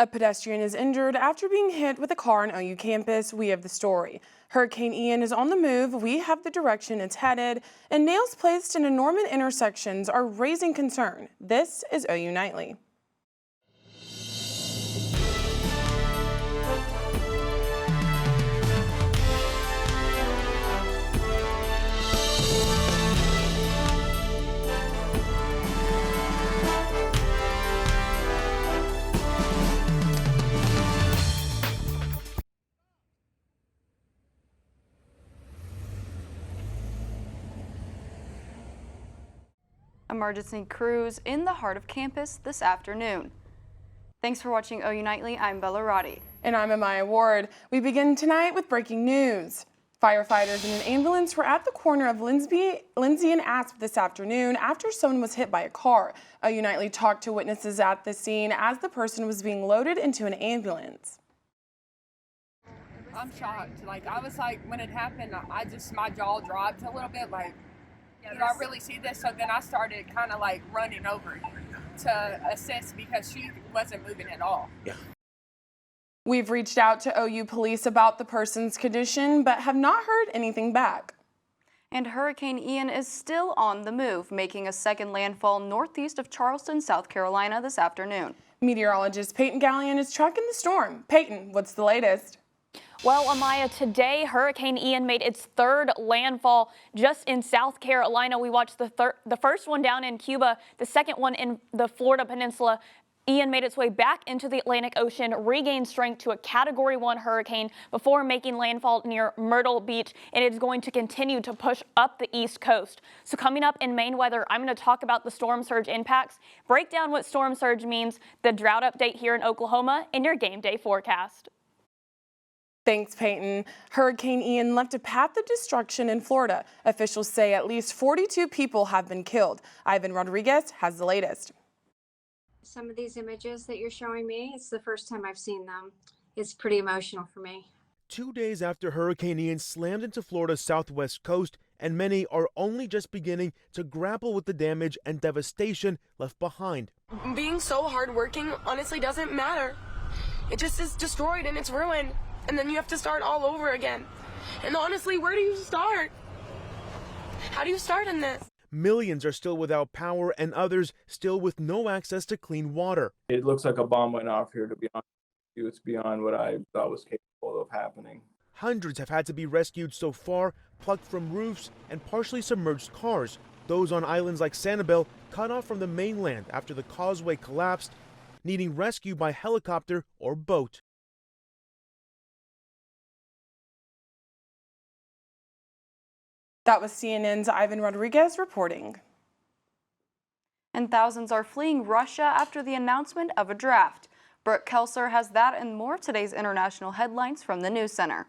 A pedestrian is injured after being hit with a car on OU campus. We have the story. Hurricane Ian is on the move. We have the direction it's headed, and nails placed in Norman intersections are raising concern. This is OU Nightly. Emergency crews in the heart of campus this afternoon. Thanks for watching OU Nightly. I'm Roddy. And I'm Amaya Ward. We begin tonight with breaking news. Firefighters in an ambulance were at the corner of Lindsay and Asp this afternoon after someone was hit by a car. OU Nightly talked to witnesses at the scene as the person was being loaded into an ambulance. I'm shocked. I was when it happened, my jaw dropped a little bit, did I really see this? So then I started kind of running over to assist because she wasn't moving at all. Yeah. We've reached out to OU police about the person's condition, but have not heard anything back. And Hurricane Ian is still on the move, making a second landfall northeast of Charleston, South Carolina this afternoon. Meteorologist Peyton Galyean is tracking the storm. Peyton, what's the latest? Well, Amaya, today Hurricane Ian made its third landfall just in South Carolina. We watched the first one down in Cuba, the second one in the Florida Peninsula. Ian made its way back into the Atlantic Ocean, regained strength to a Category 1 hurricane before making landfall near Myrtle Beach, and it's going to continue to push up the East Coast. So coming up in Maine weather, I'm going to talk about the storm surge impacts, break down what storm surge means, the drought update here in Oklahoma, and your game day forecast. Thanks, Peyton. Hurricane Ian left a path of destruction in Florida. Officials say at least 42 people have been killed. Ivan Rodriguez has the latest. Some of these images that you're showing me, it's the first time I've seen them. It's pretty emotional for me. 2 days after Hurricane Ian slammed into Florida's southwest coast, and many are only just beginning to grapple with the damage and devastation left behind. Being so hardworking honestly doesn't matter. It just is destroyed and it's ruined. And then you have to start all over again. And honestly, where do you start? How do you start in this? Millions are still without power and others still with no access to clean water. It looks like a bomb went off here, to be honest with you. It's beyond what I thought was capable of happening. Hundreds have had to be rescued so far, plucked from roofs and partially submerged cars. Those on islands like Sanibel cut off from the mainland after the causeway collapsed, needing rescue by helicopter or boat. That was CNN's Ivan Rodriguez reporting. And thousands are fleeing Russia after the announcement of a draft. Brooke Kelser has that and more of today's international headlines from the News Center.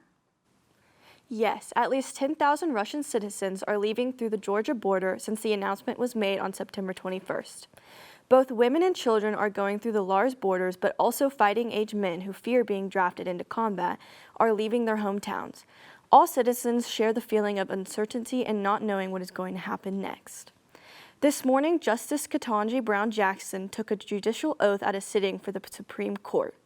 Yes, at least 10,000 Russian citizens are leaving through the Georgia border since the announcement was made on September 21st. Both women and children are going through the Lars borders, but also fighting-age men who fear being drafted into combat are leaving their hometowns. All citizens share the feeling of uncertainty and not knowing what is going to happen next. This morning, Justice Ketanji Brown Jackson took a judicial oath at a sitting for the Supreme Court.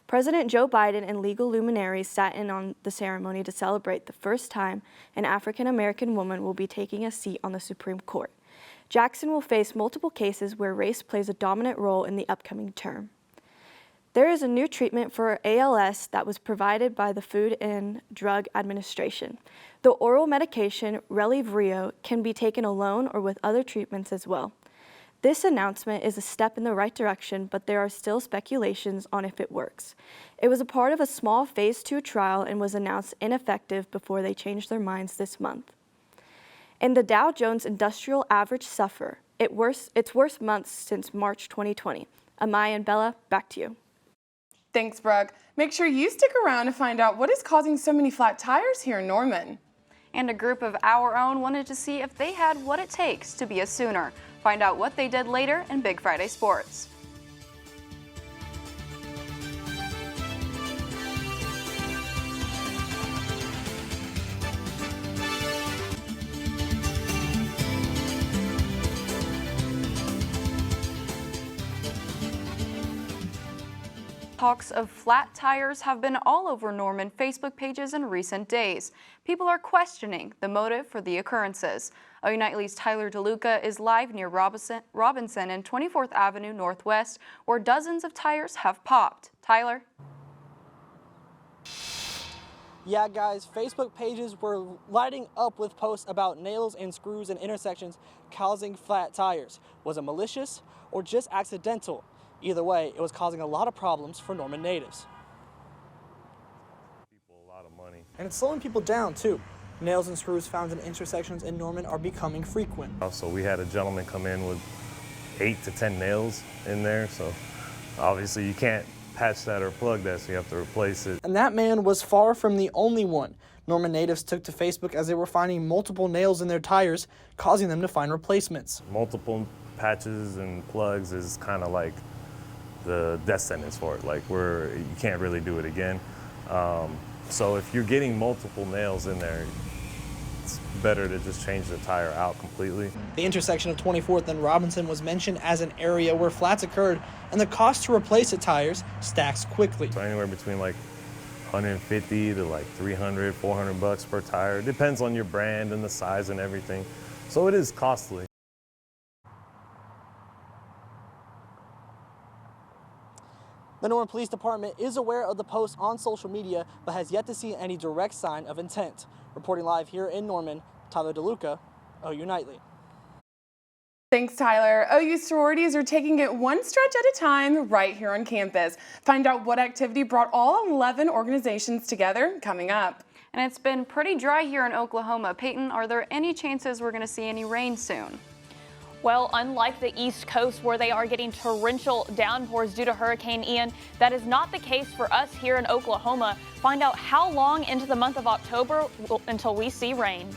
President Joe Biden and legal luminaries sat in on the ceremony to celebrate the first time an African-American woman will be taking a seat on the Supreme Court. Jackson will face multiple cases where race plays a dominant role in the upcoming term. There is a new treatment for ALS that was provided by the Food and Drug Administration. The oral medication, Relivrio, can be taken alone or with other treatments as well. This announcement is a step in the right direction, but there are still speculations on if it works. It was a part of a small Phase 2 trial and was announced ineffective before they changed their minds this month. And the Dow Jones Industrial Average suffer its worst months since March 2020. Amaya and Bella, back to you. Thanks, Brooke. Make sure you stick around to find out what is causing so many flat tires here in Norman. And a group of our own wanted to see if they had what it takes to be a Sooner. Find out what they did later in Big Friday Sports. Talks of flat tires have been all over Norman Facebook pages in recent days. People are questioning the motive for the occurrences. OU Nightly's Tyler DeLuca is live near Robinson and 24th Avenue Northwest, where dozens of tires have popped. Tyler? Yeah, guys, Facebook pages were lighting up with posts about nails and screws in intersections causing flat tires. Was it malicious or just accidental? Either way, it was causing a lot of problems for Norman natives. People a lot of money. And it's slowing people down, too. Nails and screws found in intersections in Norman are becoming frequent. Also, we had a gentleman come in with 8 to 10 nails in there, so obviously you can't patch that or plug that, so you have to replace it. And that man was far from the only one. Norman natives took to Facebook as they were finding multiple nails in their tires, causing them to find replacements. Multiple patches and plugs is kind of like the death sentence for it. Like, you can't really do it again. So if you're getting multiple nails in there, it's better to just change the tire out completely. The intersection of 24th and Robinson was mentioned as an area where flats occurred, and the cost to replace the tires stacks quickly. So anywhere between like 150 to like 300, 400 bucks per tire. It depends on your brand and the size and everything. So it is costly. The Norman Police Department is aware of the posts on social media, but has yet to see any direct sign of intent. Reporting live here in Norman, Tyler DeLuca, OU Nightly. Thanks, Tyler. OU sororities are taking it one stretch at a time right here on campus. Find out what activity brought all 11 organizations together coming up. And it's been pretty dry here in Oklahoma. Peyton, are there any chances we're going to see any rain soon? Well, unlike the East Coast where they are getting torrential downpours due to Hurricane Ian, that is not the case for us here in Oklahoma. Find out how long into the month of October until we see rain.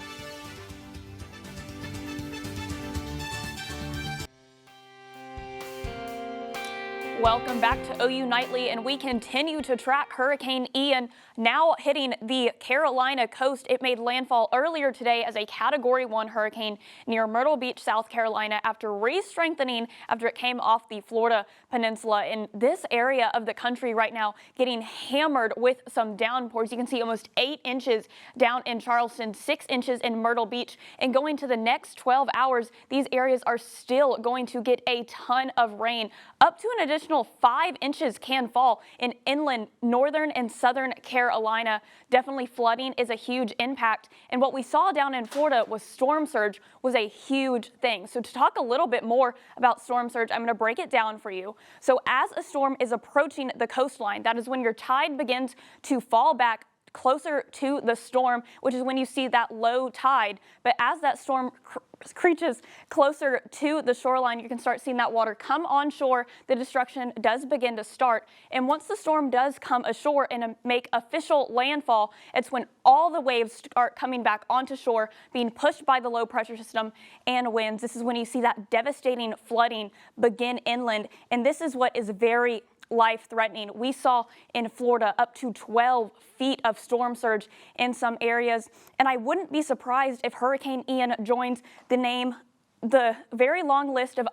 Welcome back to OU Nightly, and we continue to track Hurricane Ian now hitting the Carolina coast. It made landfall earlier today as a Category 1 hurricane near Myrtle Beach, South Carolina, after re-strengthening after it came off the Florida peninsula. In this area of the country right now, getting hammered with some downpours. You can see almost 8 inches down in Charleston, 6 inches in Myrtle Beach, and going to the next 12 hours, these areas are still going to get a ton of rain. Up to an additional 5 inches can fall in inland northern and southern Carolina. Definitely flooding is a huge impact. And what we saw down in Florida was storm surge was a huge thing. So to talk a little bit more about storm surge, I'm going to break it down for you. So as a storm is approaching the coastline, that is when your tide begins to fall back closer to the storm, which is when you see that low tide. But as that storm creeches closer to the shoreline, you can start seeing that water come on shore. The destruction does begin to start. And once the storm does come ashore and make official landfall, it's when all the waves start coming back onto shore, being pushed by the low pressure system and winds. This is when you see that devastating flooding begin inland. And this is what is very life-threatening. We saw in Florida up to 12 feet of storm surge in some areas, and I wouldn't be surprised if Hurricane Ian joins the very long list of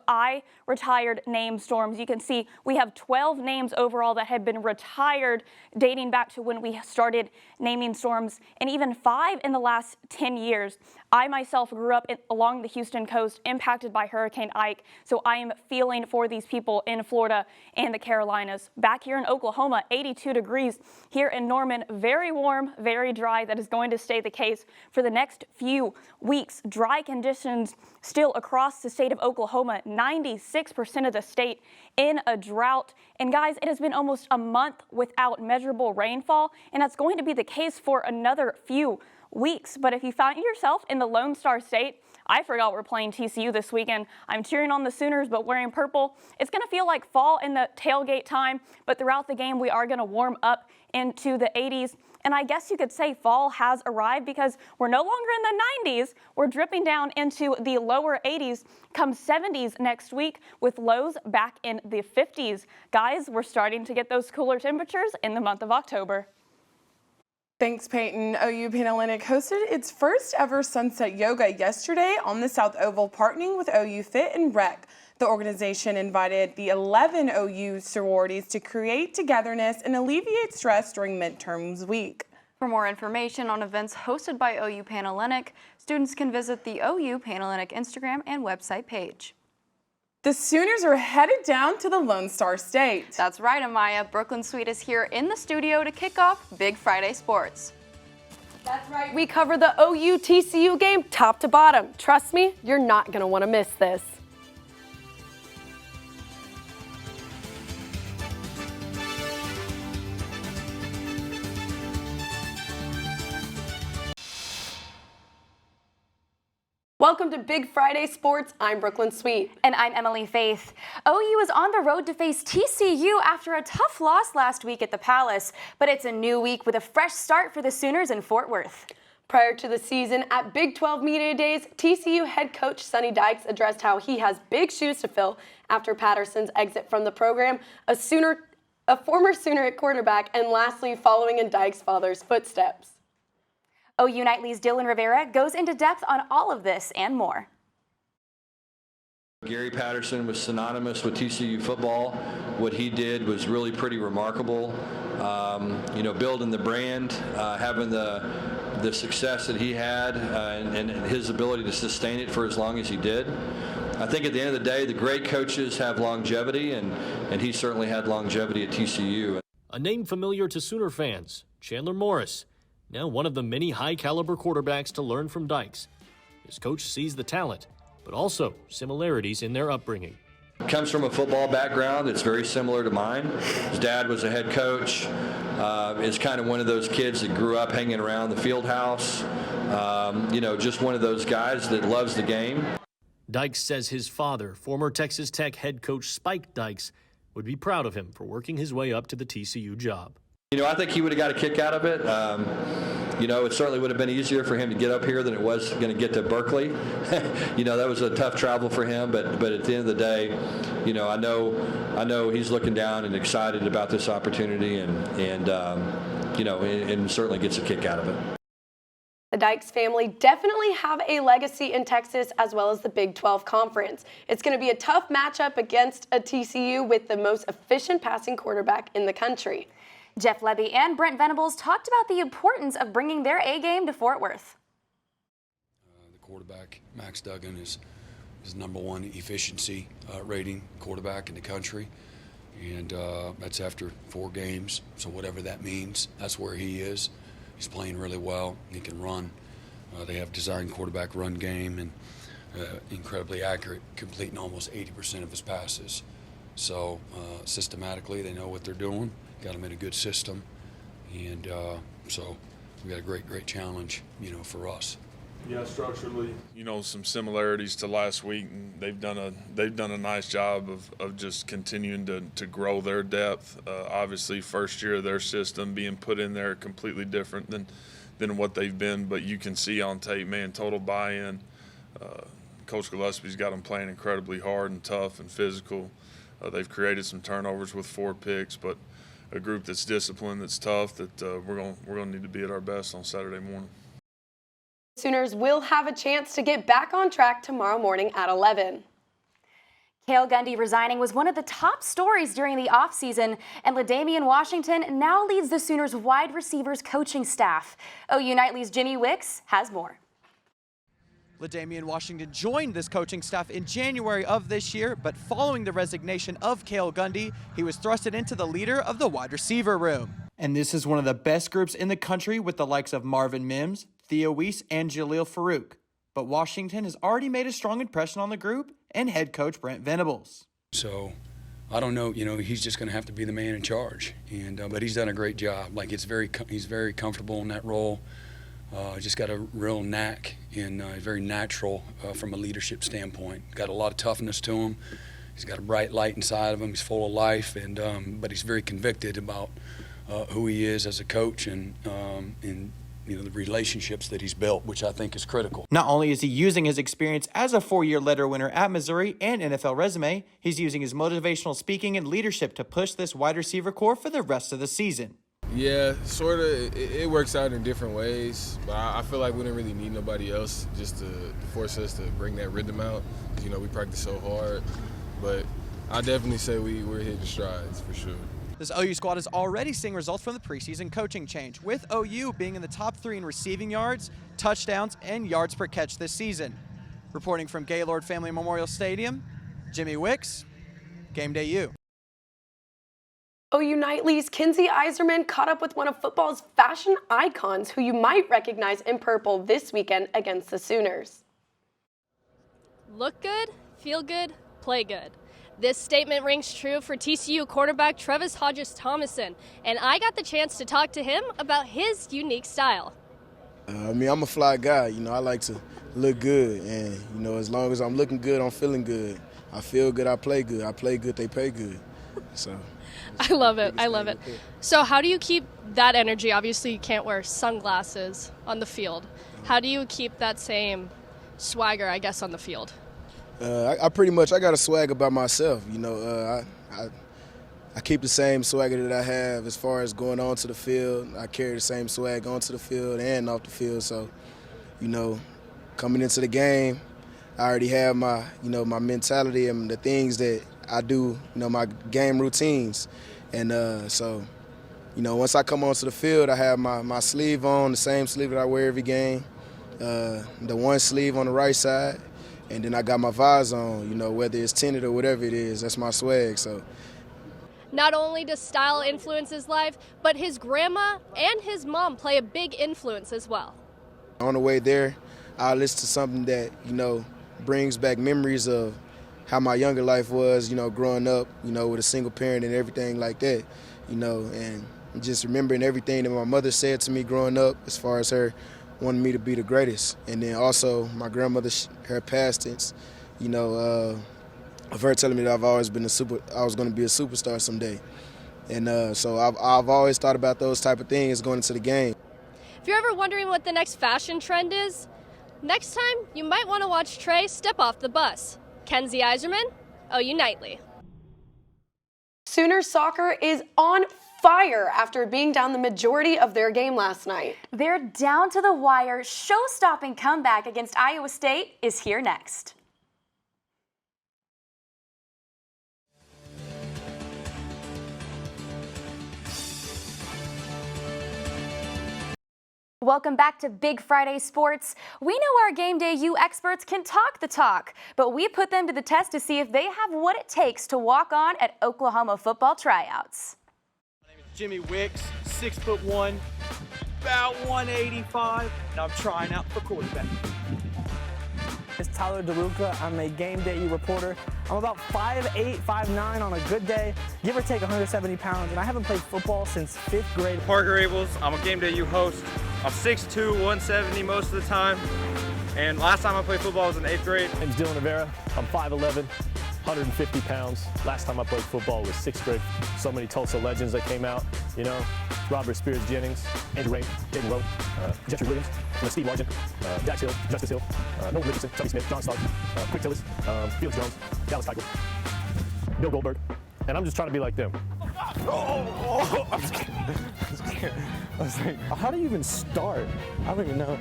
retired name storms. You can see we have 12 names overall that have been retired dating back to when we started naming storms, and even 5 in the last 10 years. I myself grew up along the Houston coast impacted by Hurricane Ike, so I am feeling for these people in Florida and the Carolinas. Back here in Oklahoma, 82 degrees. Here in Norman, very warm, very dry. That is going to stay the case for the next few weeks. Dry conditions still across the state of Oklahoma, 96% of the state in a drought. And guys, it has been almost a month without measurable rainfall, and that's going to be the case for another few weeks. But if you find yourself in the Lone Star State, I forgot we're playing TCU this weekend. I'm cheering on the Sooners, but wearing purple. It's going to feel like fall in the tailgate time, but throughout the game, we are going to warm up into the 80s. And I guess you could say fall has arrived because we're no longer in the 90s. We're dripping down into the lower 80s, come 70s next week with lows back in the 50s. Guys, we're starting to get those cooler temperatures in the month of October. Thanks, Peyton. OU Panhellenic hosted its first ever Sunset Yoga yesterday on the South Oval, partnering with OU Fit and Rec. The organization invited the 11 OU sororities to create togetherness and alleviate stress during midterms week. For more information on events hosted by OU Panhellenic, students can visit the OU Panhellenic Instagram and website page. The Sooners are headed down to the Lone Star State. That's right, Amaya. Brooklyn Sweet is here in the studio to kick off Big Friday Sports. That's right. We cover the OU TCU game top to bottom. Trust me, you're not going to want to miss this. Welcome to Big Friday Sports. I'm Brooklyn Sweet. And I'm Emily Faith. OU is on the road to face TCU after a tough loss last week at the Palace, but it's a new week with a fresh start for the Sooners in Fort Worth. Prior to the season, at Big 12 Media Days, TCU head coach Sonny Dykes addressed how he has big shoes to fill after Patterson's exit from the program, a former Sooner at quarterback, and lastly, following in Dykes' father's footsteps. OU Nightly's Dylan Rivera goes into depth on all of this and more. Gary Patterson was synonymous with TCU football. What he did was really pretty remarkable. Building the brand, having the success that he had, and his ability to sustain it for as long as he did. I think at the end of the day, the great coaches have longevity, and he certainly had longevity at TCU. A name familiar to Sooner fans, Chandler Morris. Now one of the many high-caliber quarterbacks to learn from Dykes. His coach sees the talent, but also similarities in their upbringing. Comes from a football background that's very similar to mine. His dad was a head coach. Is kind of one of those kids that grew up hanging around the field house. Just one of those guys that loves the game. Dykes says his father, former Texas Tech head coach Spike Dykes, would be proud of him for working his way up to the TCU job. I think he would have got a kick out of it. It certainly would have been easier for him to get up here than it was going to get to Berkeley. That was a tough travel for him, but at the end of the day, I know he's looking down and excited about this opportunity and certainly gets a kick out of it. The Dykes family definitely have a legacy in Texas as well as the Big 12 Conference. It's going to be a tough matchup against a TCU with the most efficient passing quarterback in the country. Jeff Lebby and Brent Venables talked about the importance of bringing their A-game to Fort Worth. The quarterback, Max Duggan, is #1 efficiency rating quarterback in the country. And that's after 4 games. So whatever that means, that's where he is. He's playing really well. He can run. They have designed quarterback run game and incredibly accurate, completing almost 80% of his passes. So systematically, they know what they're doing. Got them in a good system, and so we got a great challenge, for us. Yeah, structurally, some similarities to last week, and they've done a nice job of just continuing to grow their depth. Obviously, first year of their system being put in there completely different than what they've been, but you can see on tape, man, total buy-in. Coach Gillespie's got them playing incredibly hard and tough and physical. They've created some turnovers with 4 picks, but a group that's disciplined, that's tough, that we're going to need to be at our best on Saturday morning. Sooners will have a chance to get back on track tomorrow morning at 11. Cale Gundy resigning was one of the top stories during the offseason, and LaDamian Washington now leads the Sooners wide receivers coaching staff. OU Nightly's Jimmy Wicks has more. LaDamian Washington joined this coaching staff in January of this year, but following the resignation of Cale Gundy, he was thrusted into the leader of the wide receiver room. And this is one of the best groups in the country with the likes of Marvin Mims, Theo Weiss, and Jaleel Farouk. But Washington has already made a strong impression on the group and head coach Brent Venables. So I don't know, he's just going to have to be the man in charge, and but he's done a great job. Like he's very comfortable in that role. Just got a real knack and very natural from a leadership standpoint. Got a lot of toughness to him. He's got a bright light inside of him. He's full of life, and but he's very convicted about who he is as a coach and the relationships that he's built, which I think is critical. Not only is he using his experience as a 4-year letter winner at Missouri and NFL resume, he's using his motivational speaking and leadership to push this wide receiver core for the rest of the season. Yeah, sort of. It works out in different ways, but I feel like we didn't really need nobody else just to force us to bring that rhythm out. We practice so hard. but I definitely say we're hitting strides for sure. This OU squad is already seeing results from the preseason coaching change, with OU being in the top 3 in receiving yards, touchdowns, and yards per catch this season. Reporting from Gaylord Family Memorial Stadium, Jimmy Wicks, Game Day U. OU Nightly's Kenzie Iserman caught up with one of football's fashion icons who you might recognize in purple this weekend against the Sooners. Look good, feel good, play good. This statement rings true for TCU quarterback Travis Hodges-Thomason, and I got the chance to talk to him about his unique style. I'm a fly guy. I like to look good, and, as long as I'm looking good, I'm feeling good. I feel good, I play good. I play good, they pay good. So I love it. I love it. So how do you keep that energy? Obviously, you can't wear sunglasses on the field. How do you keep that same swagger, I guess, on the field? I got a swag about myself. I keep the same swagger that I have as far as going onto the field. I carry the same swag onto the field and off the field. So, coming into the game, I already have my mentality and the things that I do, my game routines. And so, once I come onto the field, I have my sleeve on, the same sleeve that I wear every game, the one sleeve on the right side. And then I got my visor on, whether it's tinted or whatever it is, that's my swag. So, not only does style influence his life, but his grandma and his mom play a big influence as well. On the way there, I listen to something that, brings back memories of how my younger life was, growing up, with a single parent and everything like that, and just remembering everything that my mother said to me growing up as far as her wanted me to be the greatest. And then also my grandmother, her past tense, of her telling me that I was going to be a superstar someday. And so I've always thought about those type of things going into the game. If you're ever wondering what the next fashion trend is, next time you might want to watch Trey step off the bus. Kenzie Iserman, OU Nightly. Sooner soccer is on fire after being down the majority of their game last night. Their down-to-the-wire, show-stopping comeback against Iowa State is here next. Welcome back to Big Friday Sports. We know our Game Day U experts can talk the talk, but we put them to the test to see if they have what it takes to walk on at Oklahoma football tryouts. Jimmy Wicks, 6'1", about 185, and I'm trying out for quarterback. It's Tyler DeLuca. I'm a Game Day U reporter. I'm about 5'8", 5'9" on a good day, give or take 170 pounds, and I haven't played football since 5th grade. Parker Abels, I'm a Game Day U host. I'm 6'2", 170 most of the time, and last time I played football was in 8th grade. My name's Dylan Rivera. I'm 5'11", 150 pounds. Last time I played football was 6th grade. So many Tulsa legends that came out, Robert Spears Jennings, Andrew Rain, Jaden Rowe, Jeffrey Williams, Steve Largent, Dax Hill, Justice Hill, Nolan Richardson, Tubby Smith, John Stark, Quick Tillis, Felix Jones, Dallas Keuchel, Bill Goldberg, and I'm just trying to be like them. I'm scared. I was like, how do you even start? I don't even know.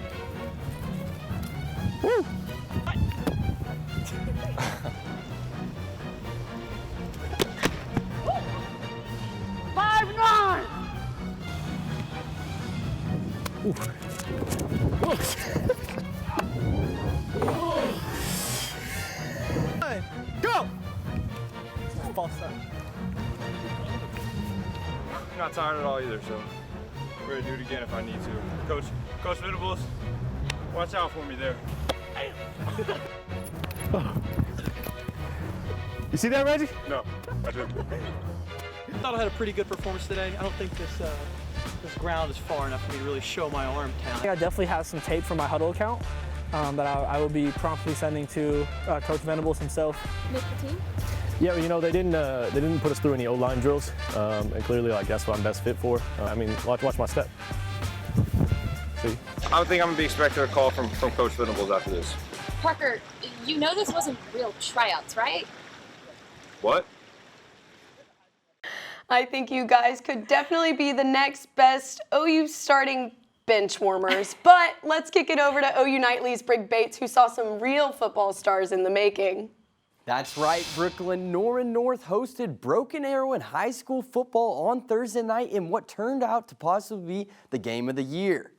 Woo! Go! False start. I'm not tired at all either, so I'm ready to do it again if I need to. Coach Venables, watch out for me there. You see that, Reggie? No, I didn't. I thought I had a pretty good performance today. I don't think this ground is far enough for me to really show my arm talent. I definitely have some tape from my Huddle account that I will be promptly sending to Coach Venables himself. Make the team? Yeah, they didn't put us through any O-line drills, and clearly, that's what I'm best fit for. Watch my step. See? I think I'm gonna be expecting a call from Coach Venables after this. Parker, this wasn't real tryouts, right? What? I think you guys could definitely be the next best OU starting bench warmers. But let's kick it over to OU Nightly's Brigg Bates, who saw some real football stars in the making. That's right, Brooklyn. Norman North hosted Broken Arrow in high school football on Thursday night in what turned out to possibly be the game of the year.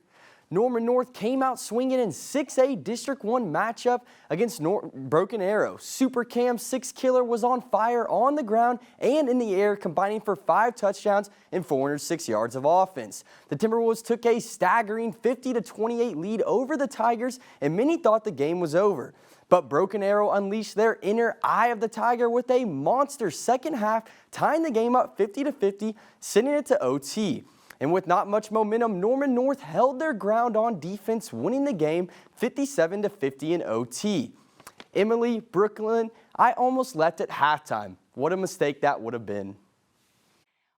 Norman North came out swinging in 6A District 1 matchup against Broken Arrow. Super Cam 6 Killer was on fire on the ground and in the air, combining for 5 touchdowns and 406 yards of offense. The Timberwolves took a staggering 50-28 lead over the Tigers, and many thought the game was over. But Broken Arrow unleashed their inner eye of the Tiger with a monster second half, tying the game up 50-50, sending it to OT. And with not much momentum, Norman North held their ground on defense, winning the game 57-50 in OT. Emily, Brooklyn, I almost left at halftime. What a mistake that would have been.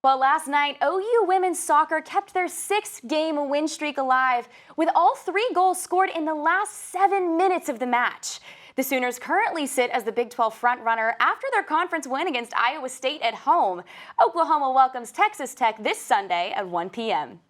Well, last night, OU women's soccer kept their 6-game win streak alive, with all 3 goals scored in the last 7 minutes of the match. The Sooners currently sit as the Big 12 frontrunner after their conference win against Iowa State at home. Oklahoma welcomes Texas Tech this Sunday at 1 p.m.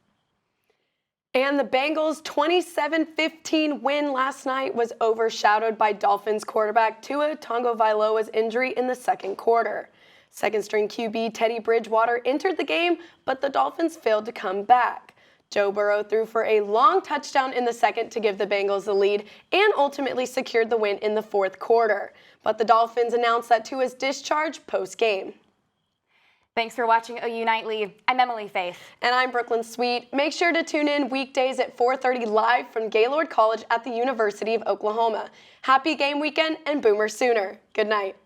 And the Bengals' 27-15 win last night was overshadowed by Dolphins quarterback Tua Tagovailoa's injury in the second quarter. Second-string QB Teddy Bridgewater entered the game, but the Dolphins failed to come back. Joe Burrow threw for a long touchdown in the second to give the Bengals the lead and ultimately secured the win in the fourth quarter. But the Dolphins announced that Tua's discharge post-game. Thanks for watching OU Nightly. I'm Emily Faith. And I'm Brooklyn Sweet. Make sure to tune in weekdays at 4:30 live from Gaylord College at the University of Oklahoma. Happy game weekend and Boomer Sooner. Good night.